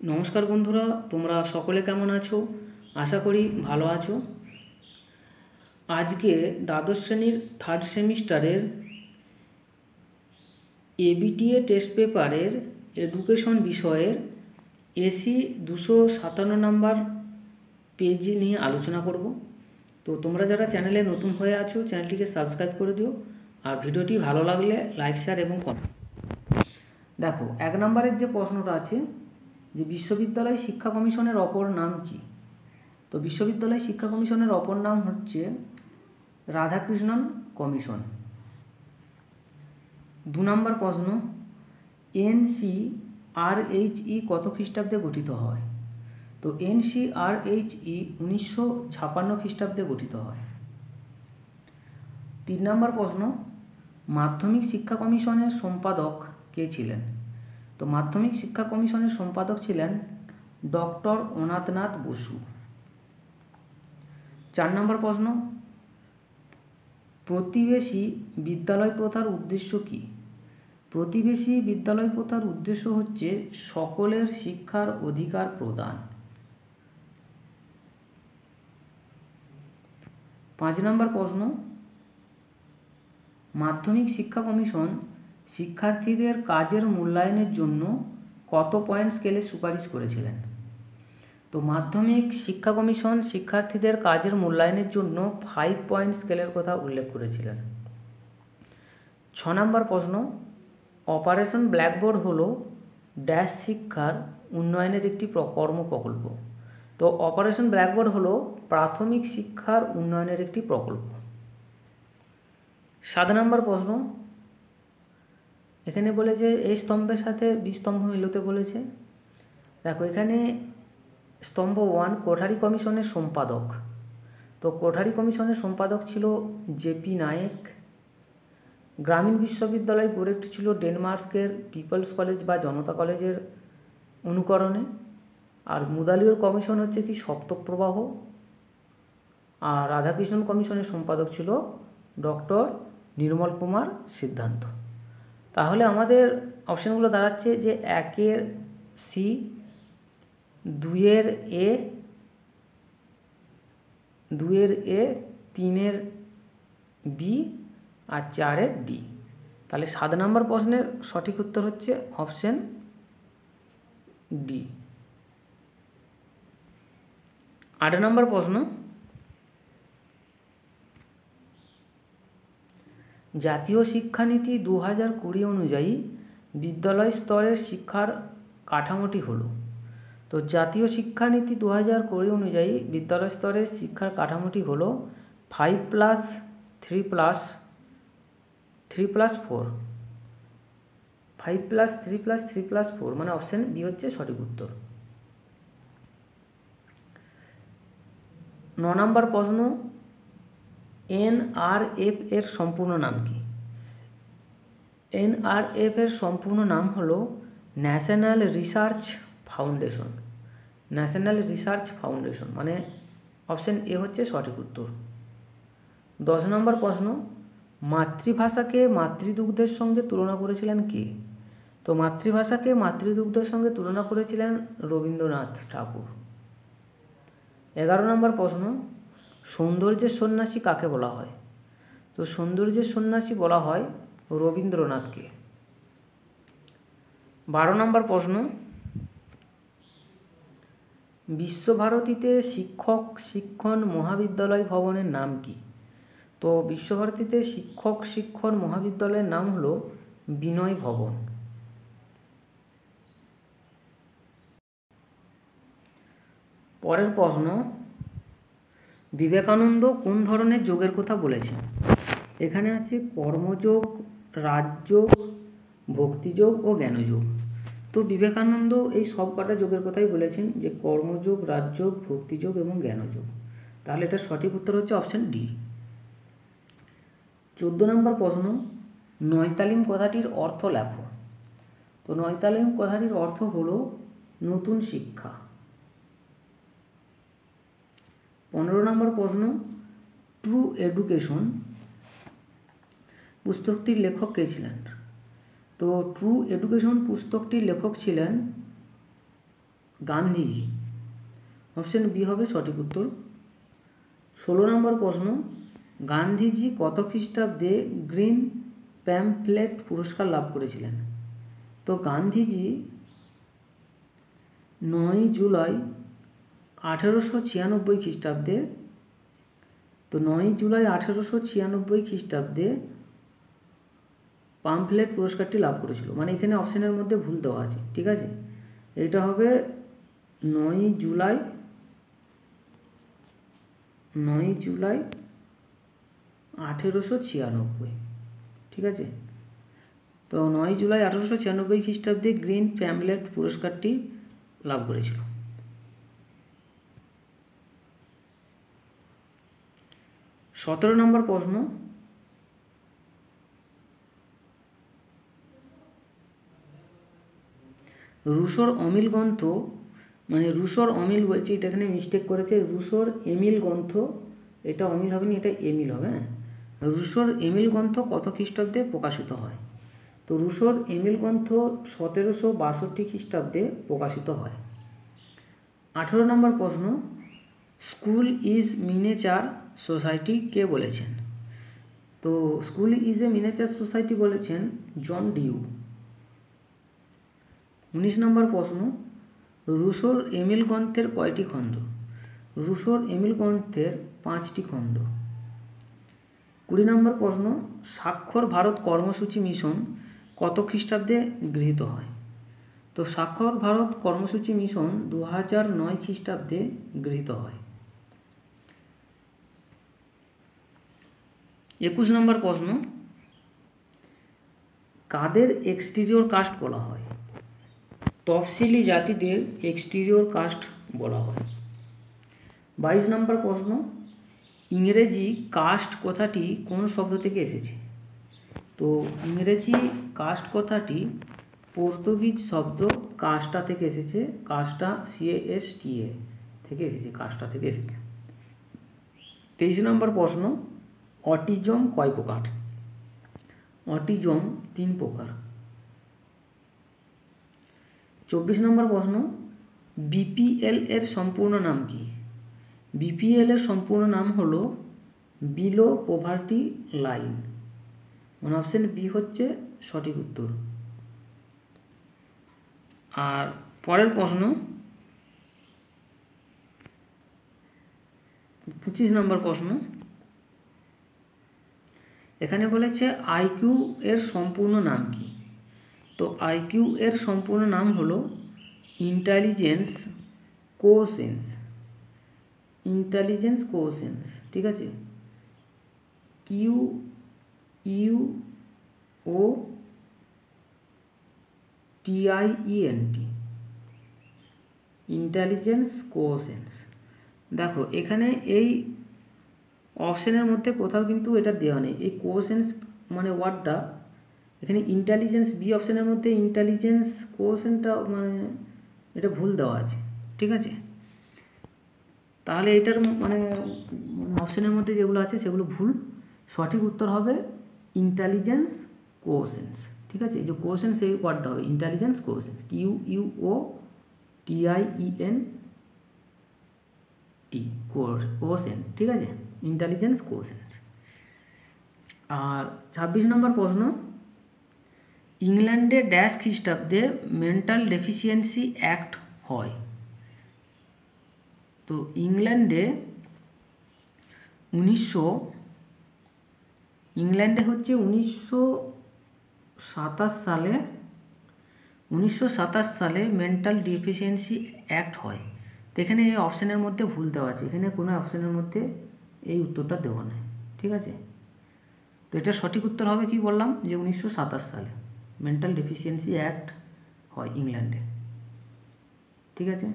নমস্কার বন্ধুরা, তোমরা সকলে কেমন আছো? আশা করি ভালো আছো। আজকে দ্বাদশ শ্রেণীর থার্ড সেমিস্টারের এবিটিএ টেস্ট পেপারের এডুকেশন বিষয়ের এসি 257 নম্বর পেজ নিয়ে আলোচনা করব। তো তোমরা যারা চ্যানেলে নতুন হয়ে আছো চ্যানেলটিকে সাবস্ক্রাইব করে দিও, আর ভিডিওটি ভালো লাগলে লাইক শেয়ার এবং কমেন্ট। দেখো, 1 নম্বরের যে প্রশ্নটা আছে যে বিশ্ববিদ্যালয় শিক্ষা কমিশনের অপর নাম কি? তো বিশ্ববিদ্যালয় শিক্ষা কমিশনের অপর নাম হচ্ছে রাধাকৃষ্ণন কমিশন। 2 নম্বর প্রশ্ন, এনসিআরএইচই কত খ্রিস্টাব্দে গঠিত হয়? তো এনসিআরএইচই 1956 খ্রিস্টাব্দে গঠিত হয়। 3 নম্বর প্রশ্ন, মাধ্যমিক শিক্ষা কমিশনের সম্পাদক কে ছিলেন? তো মাধ্যমিক শিক্ষা কমিশনের সম্পাদক ছিলেন ডক্টর অনাথনাথ বসু। 4 নম্বর প্রশ্ন, প্রতিবেশী বিদ্যালয় প্রথার উদ্দেশ্য কী? প্রতিবেশী বিদ্যালয় প্রথার উদ্দেশ্য হচ্ছে সকলের শিক্ষার অধিকার প্রদান। 5 নম্বর প্রশ্ন, মাধ্যমিক শিক্ষা কমিশন শিক্ষার্থীদের কাজের মূল্যায়নের জন্য কত পয়েন্ট স্কেলে সুপারিশ করেছিলেন? তো মাধ্যমিক শিক্ষা কমিশন শিক্ষার্থীদের কাজের মূল্যায়নের জন্য 5 পয়েন্ট স্কেলের কথা উল্লেখ করেছিলেন। 6 নম্বর প্রশ্ন, অপারেশন ব্ল্যাকবোর্ড হলো ড্যাশ শিক্ষার উন্নয়নের একটি কর্ম প্রকল্প। তো অপারেশন ব্ল্যাকবোর্ড হলো প্রাথমিক শিক্ষার উন্নয়নের একটি প্রকল্প। 7 নম্বর প্রশ্ন, এখানে বলেছে এই স্তম্ভের সাথে বি স্তম্ভ মিলতে বলেছে। দেখো, এখানে স্তম্ভ 1 কোঠারি কমিশনের সম্পাদক। তো কোঠারি কমিশনের সম্পাদক ছিল জেপি নায়েক। গ্রামীণ বিশ্ববিদ্যালয় গড়ে উঠেছিল ডেনমার্কের পিপলস কলেজ বা জনতা কলেজের অনুকরণে। আর মুদালিয়র কমিশন হচ্ছে কি সপ্তপ্রবাহ। আর রাধাকৃষ্ণন কমিশনের সম্পাদক ছিল ডক্টর নির্মল কুমার সিদ্ধান্ত। তাহলে আমাদের অপশানগুলো দাঁড়াচ্ছে যে 1-এর সি, 2-এর এ, 2-এর এ, 3-এর বি আর 4-এর ডি। তাহলে 7 নম্বর প্রশ্নের সঠিক উত্তর হচ্ছে অপশান ডি। 8 নম্বর প্রশ্ন, জাতীয় শিক্ষানীতি 2020 অনুযায়ী বিদ্যালয় স্তরের শিক্ষার কাঠামোটি হলো। তো জাতীয় শিক্ষানীতি 2020 অনুযায়ী বিদ্যালয় স্তরের শিক্ষার কাঠামোটি হলো 5+3+3+4। 5+3+3+4 মানে অপশান বি হচ্ছে সঠিক উত্তর। 9 নম্বর প্রশ্ন, এনআরএফ এর সম্পূর্ণ নাম কি? এনআরএফ এর সম্পূর্ণ নাম হলো national research foundation. National research foundation মানে অপশান এ হচ্ছে সঠিক উত্তর। 10 নম্বর প্রশ্ন, মাতৃভাষাকে মাতৃদুগ্ধের সঙ্গে তুলনা করেছিলেন কে? তো মাতৃভাষাকে মাতৃদুগ্ধের সঙ্গে তুলনা করেছিলেন রবীন্দ্রনাথ ঠাকুর। 11 নম্বর প্রশ্ন, সৌন্দর্যের সন্ন্যাসী কাকে বলা হয়? তো সৌন্দর্যের সন্ন্যাসী বলা হয় রবীন্দ্রনাথকে। 12 নম্বর প্রশ্ন, বিশ্বভারতীতে শিক্ষক শিক্ষণ মহাবিদ্যালয় ভবনের নাম কি? তো বিশ্বভারতীতে শিক্ষক শিক্ষণ মহাবিদ্যালয়ের নাম হলো বিনয় ভবন। পরের প্রশ্ন, বিবেকানন্দ কোন ধরনের যোগের কথা বলেছেন? এখানে আছে কর্মযোগ, রাজযোগ, ভক্তিযোগ ও জ্ঞানযোগ। তো বিবেকানন্দ এই সব কটা যোগের কথাই বলেছেন, যে কর্মযোগ, রাজযোগ, ভক্তিযোগ এবং জ্ঞানযোগ। তাহলে এটা সঠিক উত্তর হচ্ছে অপশান ডি। 14 নম্বর প্রশ্ন, নৈতালিম কথাটির অর্থ লেখো। তো নৈতালিম কথাটির অর্থ হলো নতুন শিক্ষা। 15 নম্বর প্রশ্ন, ট্রু এডুকেশন পুস্তকটির লেখক কে ছিলেন? তো ট্রু এডুকেশন পুস্তকটির লেখক ছিলেন গান্ধীজি। অপশন বি হবে সঠিক উত্তর। 16 নম্বর প্রশ্ন, গান্ধীজি কত খ্রিস্টাব্দে গ্রিন প্যাম্পলেট পুরস্কার লাভ করেছিলেন? তো গান্ধীজি 9 জুলাই 1896 খ্রিস্টাব্দে, তো 9 জুলাই 1896 খ্রিস্টাব্দে পাম্পলেট পুরস্কারটি লাভ করেছিল। মানে এখানে অপশানের মধ্যে ভুল দেওয়া আছে, ঠিক আছে। এটা হবে 9 জুলাই 1896, ঠিক আছে। তো 9 জুলাই 1896 খ্রিস্টাব্দে গ্রিন প্যাম্পলেট পুরস্কারটি লাভ করেছিল। 17 নম্বর প্রশ্ন, রুশোর অমিল গ্রন্থ, মানে রুশোর অমিল বলছি, এটা এখানে মিস্টেক করেছে, রুশোর এমিল গ্রন্থ, এটা অমিল হবে না, এটা এমিল হবে। হ্যাঁ, রুশোর এমিল গ্রন্থ কত খ্রিস্টাব্দে প্রকাশিত হয়? তো রুশোর এমিল গ্রন্থ 1762 খ্রিস্টাব্দে প্রকাশিত হয়। 18 নম্বর প্রশ্ন, স্কুল ইজ মিনিয়েচার সোসাইটি কে বলেছেন? তো school is a miniature society বলেছেন জন ডিউ। 19 নম্বর প্রশ্ন, রুশোর এমিল গ্রন্থের কয়টি খণ্ড? রুশোর এমিল গ্রন্থের 5টি খণ্ড। 20 নম্বর প্রশ্ন, স্বাক্ষর ভারত কর্মসূচি মিশন কত খ্রিস্টাব্দে গৃহীত হয়? তো স্বাক্ষর ভারত কর্মসূচি মিশন 2009 খ্রিস্টাব্দে গৃহীত হয়। 21 নম্বর প্রশ্ন, কাদের এক্সটেরিয়র কাস্ট বলা হয়? তফসিলি জাতিদের এক্সটেরিয়র কাস্ট বলা হয়। 22 নম্বর প্রশ্ন, ইংরেজি কাস্ট কথাটি কোন শব্দ থেকে এসেছে? তো ইংরেজি কাস্ট কথাটি পর্তুগিজ শব্দ কাস্টা থেকে এসেছে, কাস্টা CASTA থেকে এসেছে, কাস্টা থেকে এসেছে। 23 নম্বর প্রশ্ন, অটিজম কয় প্রকার? অটিজম 3 প্রকার। 24 নম্বর প্রশ্ন, BPL এর সম্পূর্ণ নাম কি? BPL এর সম্পূর্ণ নাম হলো বিলো পভার্টি লাইন। মানে অপশন বি হচ্ছে সঠিক উত্তর। আর পরের প্রশ্ন, 25 নম্বর প্রশ্ন, এখানে বলেছে IQ এর সম্পূর্ণ নাম কি? তো IQ এর সম্পূর্ণ নাম হলো ইন্টেলিজেন্স কোশেন্স। ইন্টেলিজেন্স কোশেন্স, ঠিক আছে। QUOTIENT, intelligence quotients. দেখো এখানে এই অপশানের মধ্যে কোথাও কিন্তু এটা দেওয়া নেই, এই কোশেন্স মানে ওয়ার্ডটা এখানে ইন্টেলিজেন্স বি অপশানের মধ্যে ইন্টেলিজেন্স কোশেন্টটা মানে এটা ভুল দেওয়া আছে, ঠিক আছে। তাহলে এটার মানে অপশানের মধ্যে যেগুলো আছে সেগুলো ভুল। সঠিক উত্তর হবে ইন্টেলিজেন্স কোশেন্স, ঠিক আছে। এই যে কোশেন্স এই ওয়ার্ডটা হবে ইন্টেলিজেন্স কোশেন্স, QUOTIENT কোশেন্ট, ঠিক আছে, ইন্টেলিজেন্স কোশেন্স। আর 26 নম্বর প্রশ্ন, ইংল্যান্ডে ড্যাশ খ্রিস্টাব্দে মেন্টাল ডেফিসিয়েন্সি অ্যাক্ট হয়? তো ইংল্যান্ডে হচ্ছে 1927 সালে মেন্টাল ডেফিসিয়েন্সি অ্যাক্ট হয়। তো এখানে এই অপশানের মধ্যে ভুল দেওয়া আছে, এখানে কোনো অপশানের মধ্যে এই উত্তরটা দেওয়া নেই, ঠিক আছে। তো এটা সঠিক উত্তর হবে কি বললাম, যে 1927 সালে মেন্টাল ডেফিসিয়েন্সি অ্যাক্ট হয় ইংল্যান্ডে, ঠিক আছে।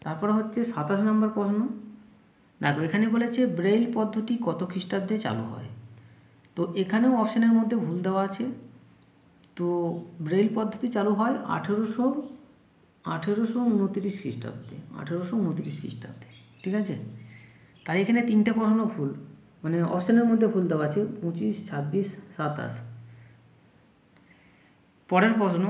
তারপরে হচ্ছে 27 নম্বর প্রশ্ন, দেখো এখানে বলেছে ব্রেইল পদ্ধতি কত খ্রিস্টাব্দে চালু হয়? তো এখানেও অপশানের মধ্যে ভুল দেওয়া আছে। তো ব্রেইল পদ্ধতি চালু হয় 1829 খ্রিস্টাব্দে, 1829 খ্রিস্টাব্দে, ঠিক আছে। তাই এখানে 3টে প্রশ্ন ভুল, মানে অপশানের মধ্যে ভুল দেওয়া আছে 25, 26, 27। পরের প্রশ্ন,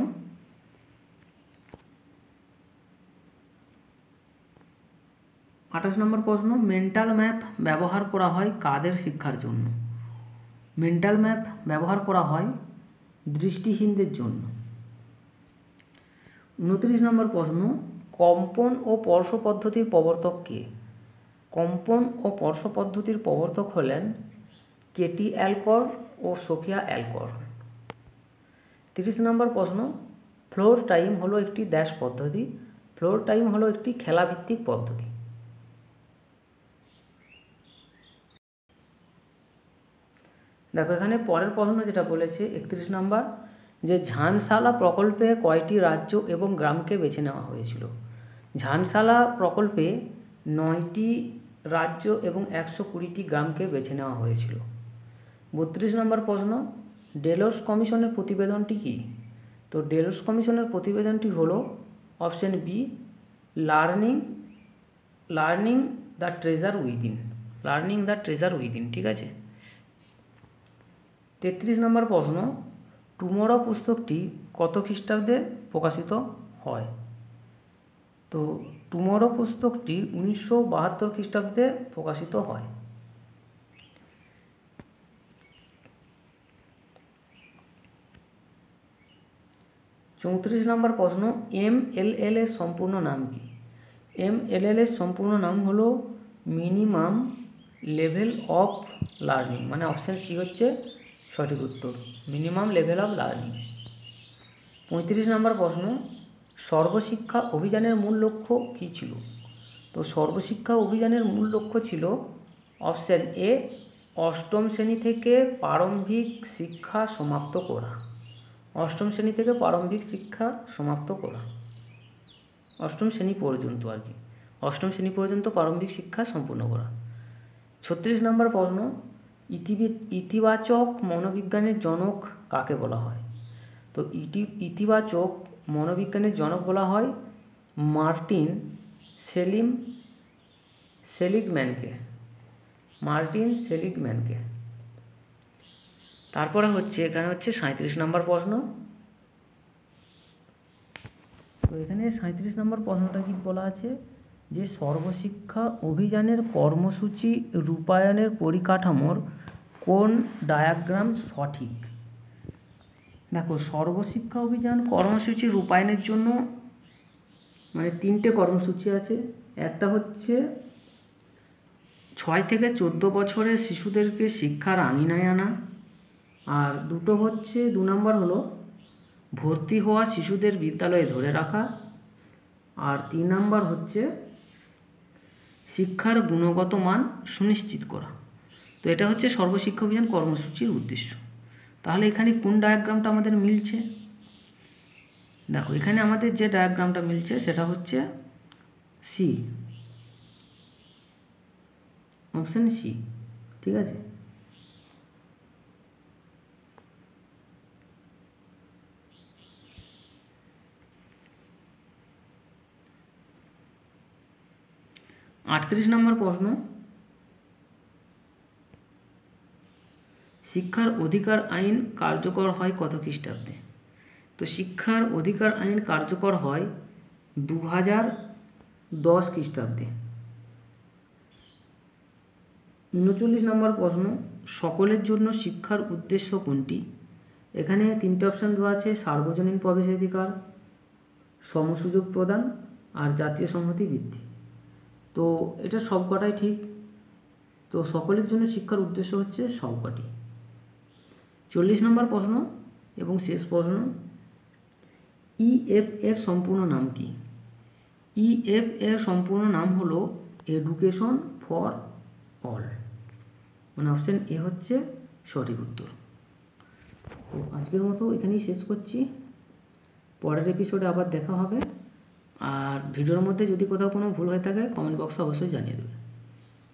28 নম্বর প্রশ্ন, মেন্টাল ম্যাপ ব্যবহার করা হয় কাদের শিক্ষার জন্য? মেন্টাল ম্যাপ ব্যবহার করা হয় দৃষ্টিহীনদের জন্য। 29 নম্বর প্রশ্ন, কম্পন ও স্পর্শ পদ্ধতির প্রবর্তক কে? কম্পন ও স্পর্শ পদ্ধতির প্রবর্তক হলেন কেটি অ্যালকর ও সোফিয়া অ্যালকর। 30 নম্বর প্রশ্ন, ফ্লোর টাইম হলো একটি ড্যাশ পদ্ধতি। ফ্লোর টাইম হলো একটি খেলাভিত্তিক পদ্ধতি। দেখো এখানে পরের প্রশ্ন যেটা বলেছে 31 নম্বর, যে ঝানসালা প্রকল্পে কয়টি রাজ্য এবং গ্রামকে বেছে নেওয়া হয়েছিল? ঝানসালা প্রকল্পে 9টি রাজ্য এবং 120টি গ্রামকে বেছে নেওয়া হয়েছিল। 32 নম্বর প্রশ্ন, ডেলোস কমিশনের প্রতিবেদনটি কী? তো ডেলোস কমিশনের প্রতিবেদনটি হলো option B, learning the treasure within. ঠিক আছে। 33 নম্বর প্রশ্ন, টুমরো পুস্তকটি কত খ্রিস্টাব্দে প্রকাশিত হয়? তো টুমরো পুস্তকটি 1972 খ্রিস্টাব্দে প্রকাশিত হয়। 34 নম্বর প্রশ্ন, MLL এর সম্পূর্ণ নাম কি? MLL এর সম্পূর্ণ নাম হলো মিনিমাম লেভেল অফ লার্নিং, মানে অপশান সি হচ্ছে সঠিক উত্তর, মিনিমাম লেভেল অফ লার্নিং। 35 নম্বর প্রশ্ন, সর্বশিক্ষা অভিযানের মূল লক্ষ্য কী ছিল? তো সর্বশিক্ষা অভিযানের মূল লক্ষ্য ছিল অপশান এ, অষ্টম শ্রেণী থেকে প্রারম্ভিক শিক্ষা সমাপ্ত করা। অষ্টম শ্রেণী থেকে প্রারম্ভিক শিক্ষা সমাপ্ত করা, অষ্টম শ্রেণী পর্যন্ত আর কি, অষ্টম শ্রেণী পর্যন্ত প্রারম্ভিক শিক্ষা সম্পূর্ণ করা। 36 নম্বর প্রশ্ন, ইতিবাচক মনোবিজ্ঞানের জনক কাকে বলা হয়? তো ইতিবাচক মনোবিজ্ঞানের জনক বলা হয় মার্টিন সেলিগম্যানকে। তারপরে এখানে হচ্ছে 37 নম্বর প্রশ্ন। তো এখানে 37 নম্বর প্রশ্নটা কি বলা আছে, যে সর্বশিক্ষা অভিযানের কর্মসূচি রূপায়ণের পরিকাঠামোর কোন ডায়াগ্রাম সঠিক? দেখো সর্বশিক্ষা অভিযান কর্মসূচি রূপায়ণের জন্য মানে 3টে কর্মসূচি আছে। একটা হচ্ছে 6 থেকে 14 বছরের শিশুদেরকে শিক্ষার আঙিনায় আনা, আর 2 নম্বর হলো ভর্তি হওয়া শিশুদের বিদ্যালয়ে ধরে রাখা, আর 3 নম্বর হচ্ছে শিক্ষার গুণগত মান সুনিশ্চিত করা। তো এটা হচ্ছে সর্বশিক্ষা অভিযান কর্মসূচির উদ্দেশ্য। তাহলে এখানে কোন ডায়াগ্রামটা আমাদের মিলছে? দেখো এখানে আমাদের যে ডায়াগ্রামটা মিলছে সেটা হচ্ছে সি, অপশান সি। ঠিক আছে। আটত্রিশ নম্বর প্রশ্ন, শিক্ষার অধিকার আইন কার্যকর হয় কত খ্রিস্টাব্দে? তো শিক্ষার অধিকার আইন কার্যকর হয় 2010 খ্রিস্টাব্দে। 39 নম্বর প্রশ্ন, সকলের জন্য শিক্ষার উদ্দেশ্য কোনটি? এখানে 3টে অপশান দেওয়া আছে, সার্বজনীন প্রবেশাধিকার, সমসুযোগ প্রদান আর জাতীয় সংহতি বৃদ্ধি। তো এটা সবকটাই ঠিক। তো সকলের জন্য শিক্ষার উদ্দেশ্য হচ্ছে সবকটি। 40 নম্বর প্রশ্ন এবং শেষ প্রশ্ন, EF এর সম্পূর্ণ নাম কি? EF এর সম্পূর্ণ নাম হলো এডুকেশন ফর অল, মানে অপশান এ হচ্ছে সঠিক উত্তর। তো আজকের মতো এখানেই শেষ করছি, পরের এপিসোডে আবার দেখা হবে। আর ভিডিওর মধ্যে যদি কোথাও কোনো ভুল হয়ে থাকে কমেন্ট বক্সে অবশ্যই জানিয়ে দেবে।